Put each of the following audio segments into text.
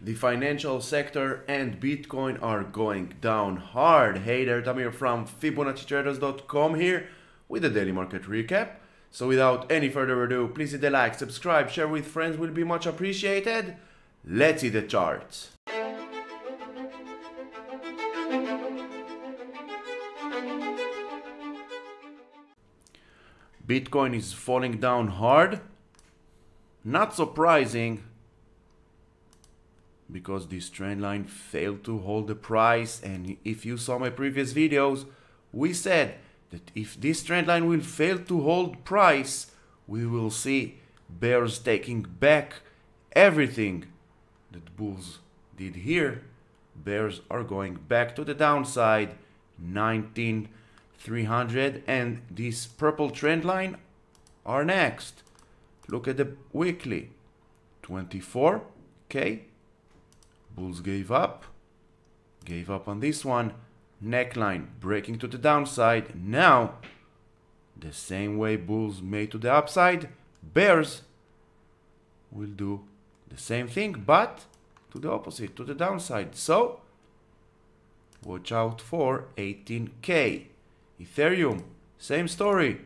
The financial sector and Bitcoin are going down hard. Hey there, Tamir from Fibonacci-Traders.com here with the daily market recap. So without any further ado, please hit the like, subscribe, share with friends, will be much appreciated. Let's see the charts. Bitcoin is falling down hard. Not surprising, because this trend line failed to hold the price, and if you saw my previous videos, we said that if this trend line will fail to hold price, we will see bears taking back everything that bulls did here. Bears are going back to the downside, 19,300, and this purple trend line are next. Look at the weekly, 24k. Bulls gave up on this one, neckline breaking to the downside. Now, the same way bulls made to the upside, bears will do the same thing, but to the opposite, to the downside. So, watch out for 18k. Ethereum, same story,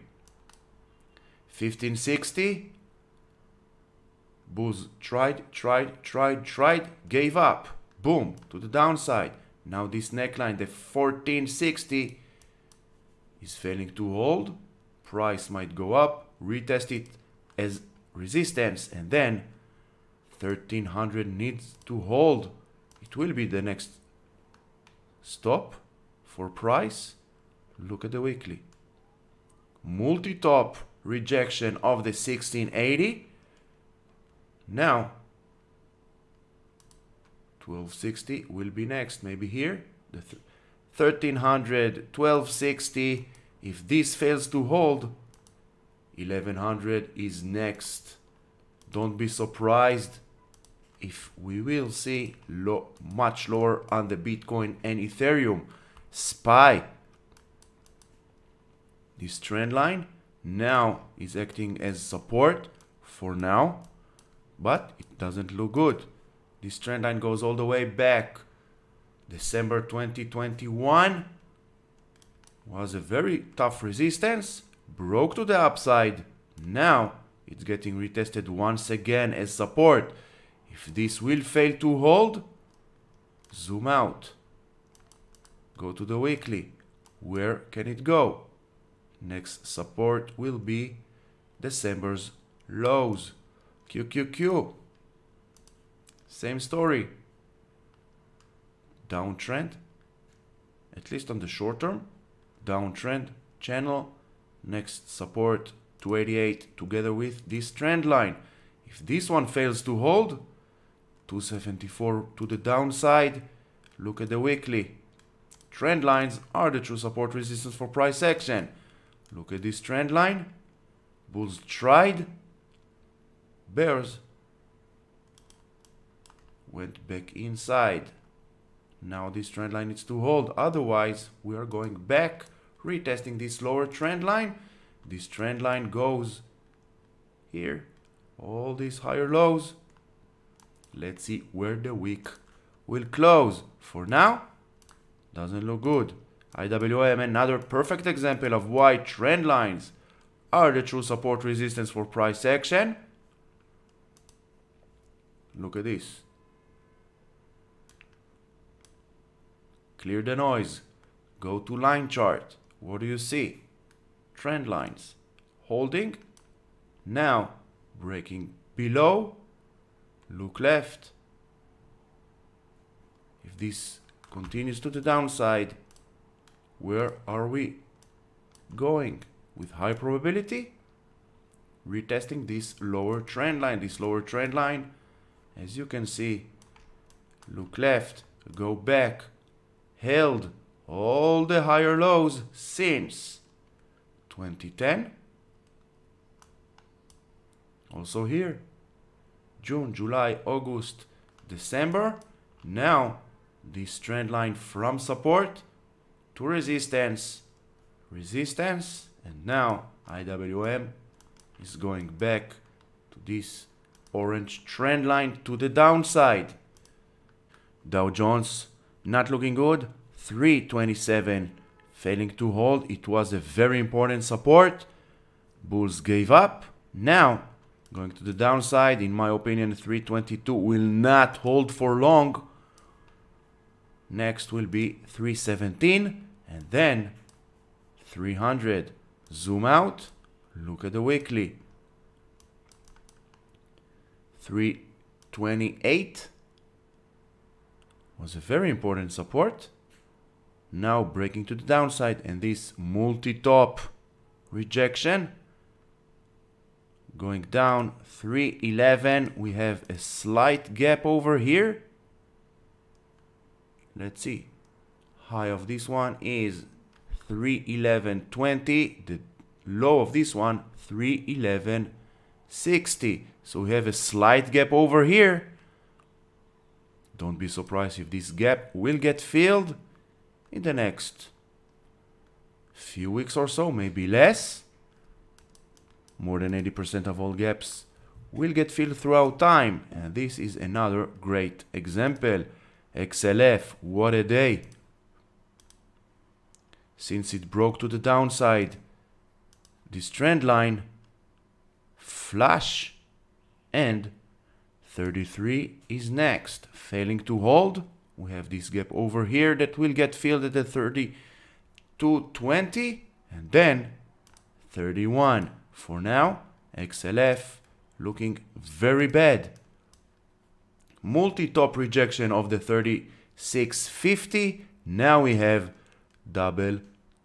1560. Bulls tried, gave up. Boom, to the downside. Now this neckline, the 1460, is failing to hold. Price might go up, retest it as resistance, and then 1300 needs to hold. It will be the next stop for price. Look at the weekly. Multi-top rejection of the 1680. Now, 1260 will be next, maybe here, the 1300, 1260. If this fails to hold, 1100 is next. Don't be surprised if we will see much lower on the Bitcoin and Ethereum. SPY, this trend line now is acting as support for now, but it doesn't look good. This trend line goes all the way back. December 2021 was a very tough resistance, broke to the upside. Now it's getting retested once again as support. If this will fail to hold, zoom out. Go to the weekly. Where can it go? Next support will be December's lows. QQQ. Same story. Downtrend, at least on the short term. Downtrend channel. Next support 288 together with this trend line. If this one fails to hold, 274 to the downside. Look at the weekly. Trend lines are the true support resistance for price action. Look at this trend line. Bulls tried. Bears went back inside. Now this trend line needs to hold, otherwise we are going back, retesting this lower trend line. This trend line goes here, all these higher lows. Let's see where the week will close. For now, doesn't look good. IWM, another perfect example of why trend lines are the true support resistance for price action. Look at this. Clear the noise. Go to line chart. What do you see? Trend lines holding. Now breaking below. Look left. If this continues to the downside, where are we going? With high probability, retesting this lower trend line. This lower trend line, as you can see, look left, go back, held all the higher lows since 2010. Also here, June, July, August, December. Now this trend line from support to resistance, and now IWM is going back to this orange trend line to the downside. Dow Jones not looking good. 327 failing to hold. It was a very important support. Bulls gave up. Now going to the downside. In my opinion, 322 will not hold for long. Next will be 317 and then 300. Zoom out. Look at the weekly. 328 was a very important support. Now breaking to the downside, and this multi-top rejection going down. 311. We have a slight gap over here. Let's see. High of this one is 311.20. The low of this one 311.60. So we have a slight gap over here. Don't be surprised if this gap will get filled in the next few weeks or so, maybe less. More than 80% of all gaps will get filled throughout time, and this is another great example. XLF, what a day. Since it broke to the downside, this trend line flash, and 33 is next. Failing to hold, we have this gap over here that will get filled at the 32.20 and then 31. For now, XLF looking very bad. Multi-top rejection of the 36.50. Now we have double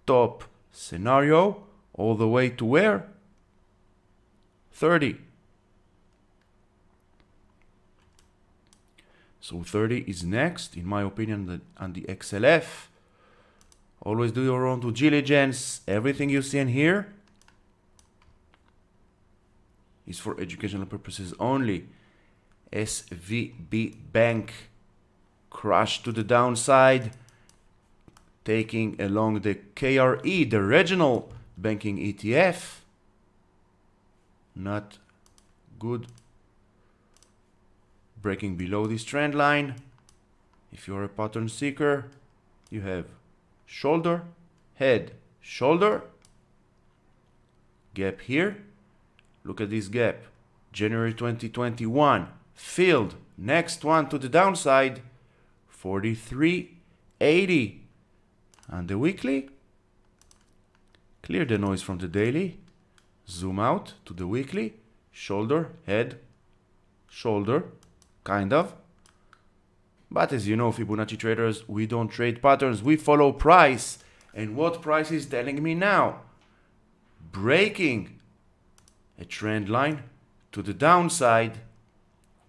top scenario all the way to where? 30. So 30 is next, in my opinion, on the XLF. Always do your own due diligence. Everything you see in here is for educational purposes only. SVB Bank crashed to the downside, taking along the KRE, the regional banking ETF. Not good. Breaking below this trend line. If you're a pattern seeker, you have shoulder, head, shoulder, gap here. Look at this gap. January 2021 filled. Next one to the downside, 43.80. And the weekly, clear the noise from the daily. Zoom out to the weekly. Shoulder, head, shoulder, kind of. But as you know, Fibonacci traders, we don't trade patterns, we follow price. And what price is telling me now? Breaking a trend line to the downside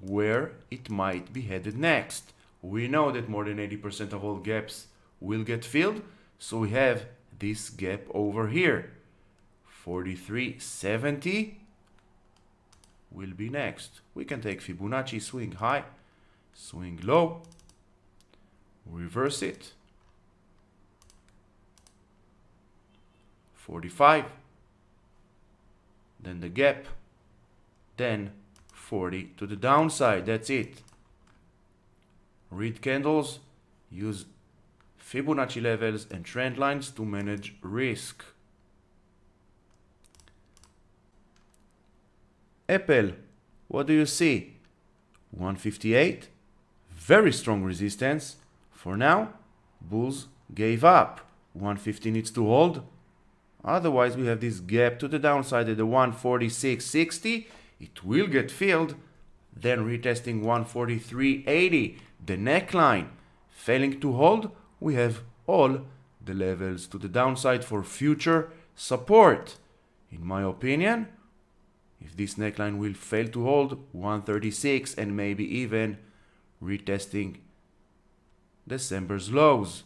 where it might be headed next. We know that more than 80% of all gaps will get filled, so we have this gap over here. 43.70 will be next. We can take Fibonacci, swing high, swing low, reverse it. 45, then the gap, then 40 to the downside. That's it. Read candles, use Fibonacci levels and trend lines to manage risk. Apple, what do you see? 158, very strong resistance. For now, bulls gave up. 150 needs to hold. Otherwise, we have this gap to the downside at the 146.60. It will get filled. Then retesting 143.80. The neckline failing to hold. We have all the levels to the downside for future support. In my opinion, if this neckline will fail to hold, 136 and maybe even retesting December's lows.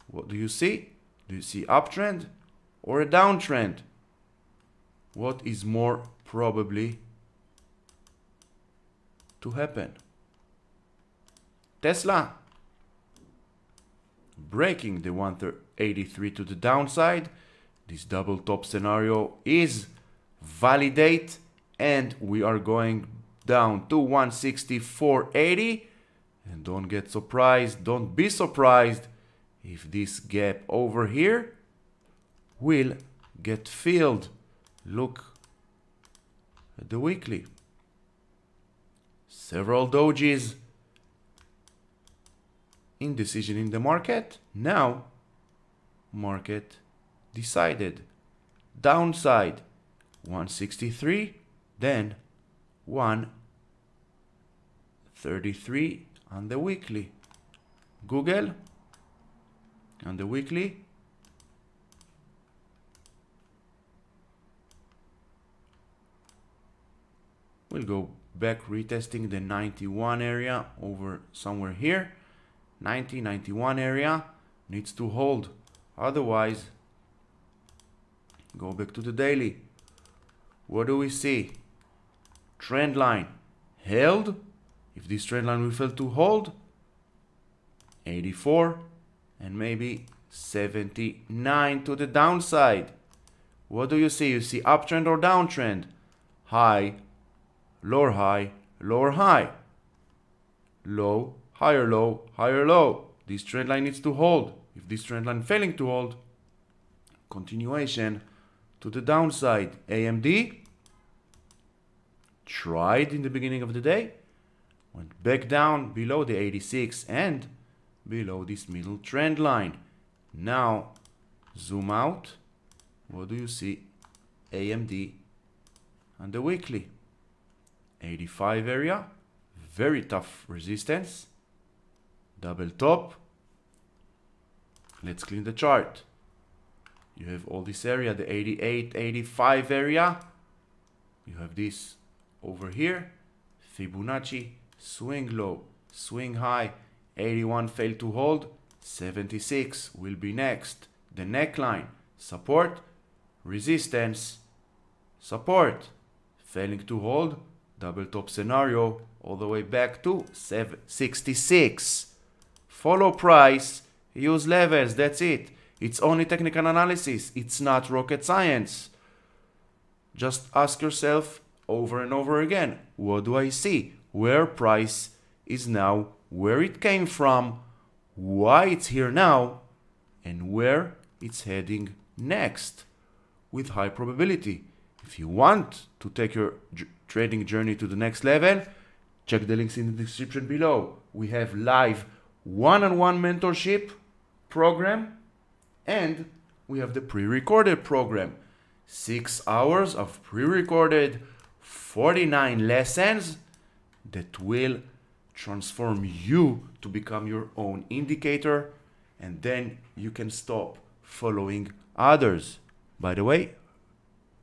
What do you see? Do you see uptrend or a downtrend? What is more probably to happen? Tesla breaking the 183 to the downside. This double top scenario is validate, and we are going down to 164.80, And don't get surprised, don't be surprised if this gap over here will get filled. Look at the weekly. Several dojis. Indecision in the market. Now, market decided. Downside 163, then 133 on the weekly. Google on the weekly. We'll go back retesting the 91 area over somewhere here. 90, 91 area needs to hold. Otherwise, go back to the daily. What do we see? Trend line held. If this trend line will fail to hold, 84 and maybe 79 to the downside. What do you see? You see uptrend or downtrend? High, lower high, lower high. Low, higher low, higher low. This trend line needs to hold. If this trend line failing to hold, continuation to the downside. AMD tried in the beginning of the day, went back down below the 86 and below this middle trend line. Now zoom out. What do you see? AMD on the weekly. 85 area, very tough resistance. Double top. Let's clean the chart. You have all this area, the 88, 85 area. You have this over here. Fibonacci, swing low, swing high. 81 failed to hold. 76 will be next. The neckline, support, resistance, support. Failing to hold. Double top scenario all the way back to 66. Follow price, use levels, that's it. It's only technical analysis. It's not rocket science. Just ask yourself over and over again, what do I see? Where price is now, where it came from, why it's here now, and where it's heading next with high probability. If you want to take your trading journey to the next level, check the links in the description below. We have live one-on-one mentorship program, and we have the pre-recorded program. 6 hours of pre-recorded 49 lessons that will transform you to become your own indicator, and then you can stop following others. By the way,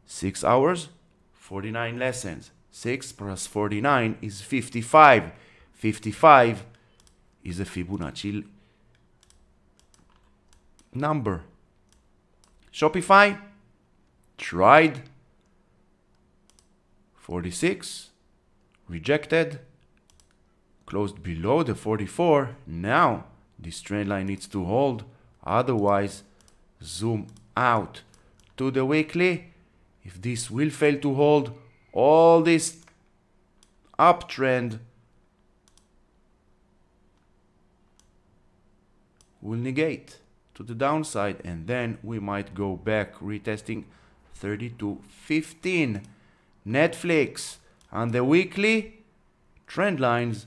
6 hours, 49 lessons. 6 plus 49 is 55. 55 is a Fibonacci number. Shopify tried 46, rejected, closed below the 44. Now this trend line needs to hold, otherwise zoom out to the weekly. If this will fail to hold, all this uptrend will negate to the downside, and then we might go back retesting 32.15. Netflix on the weekly. Trend lines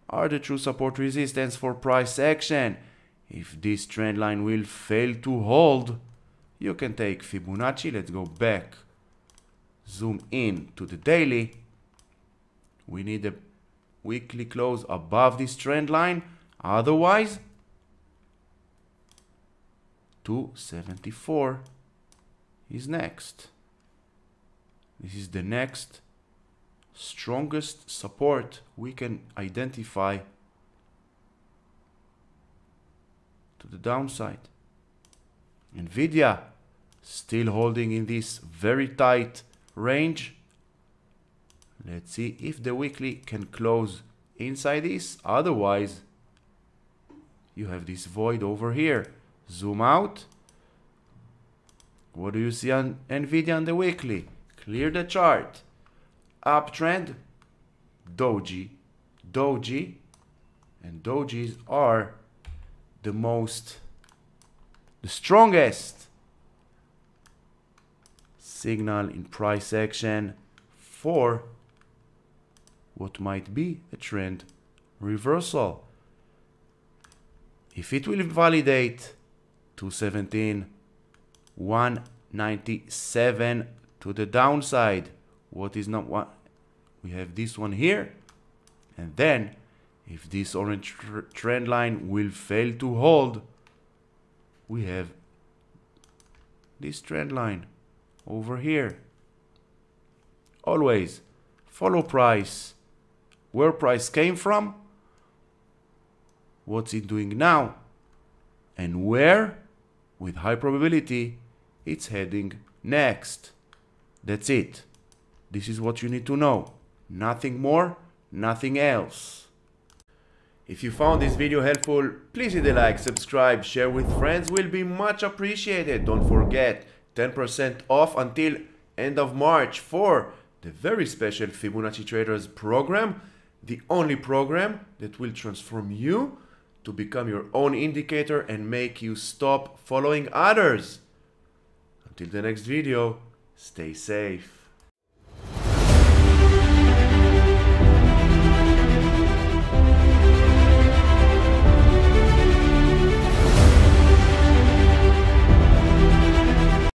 are the true support resistance for price action. If this trend line will fail to hold, you can take Fibonacci. Let's go back, zoom in to the daily. We need a weekly close above this trend line, otherwise 274 is next. This is the next strongest support we can identify to the downside. Nvidia still holding in this very tight range. Let's see if the weekly can close inside this. Otherwise, you have this void over here. Zoom out. What do you see on Nvidia on the weekly? Clear the chart. Uptrend, doji, doji, and dojis are the strongest signal in price action for what might be a trend reversal. If it will validate 217, 197 to the downside, what is not what? We have this one here, and then if this orange trend line will fail to hold, we have this trend line over here. Always follow price. Where price came from, what's it doing now, and where, with high probability, it's heading next. That's it. This is what you need to know. Nothing more, nothing else. If you found this video helpful, please hit the like, subscribe, share with friends, will be much appreciated. Don't forget, 10% off until end of March for the very special Fibonacci Traders program, the only program that will transform you to become your own indicator and make you stop following others. Until the next video, stay safe.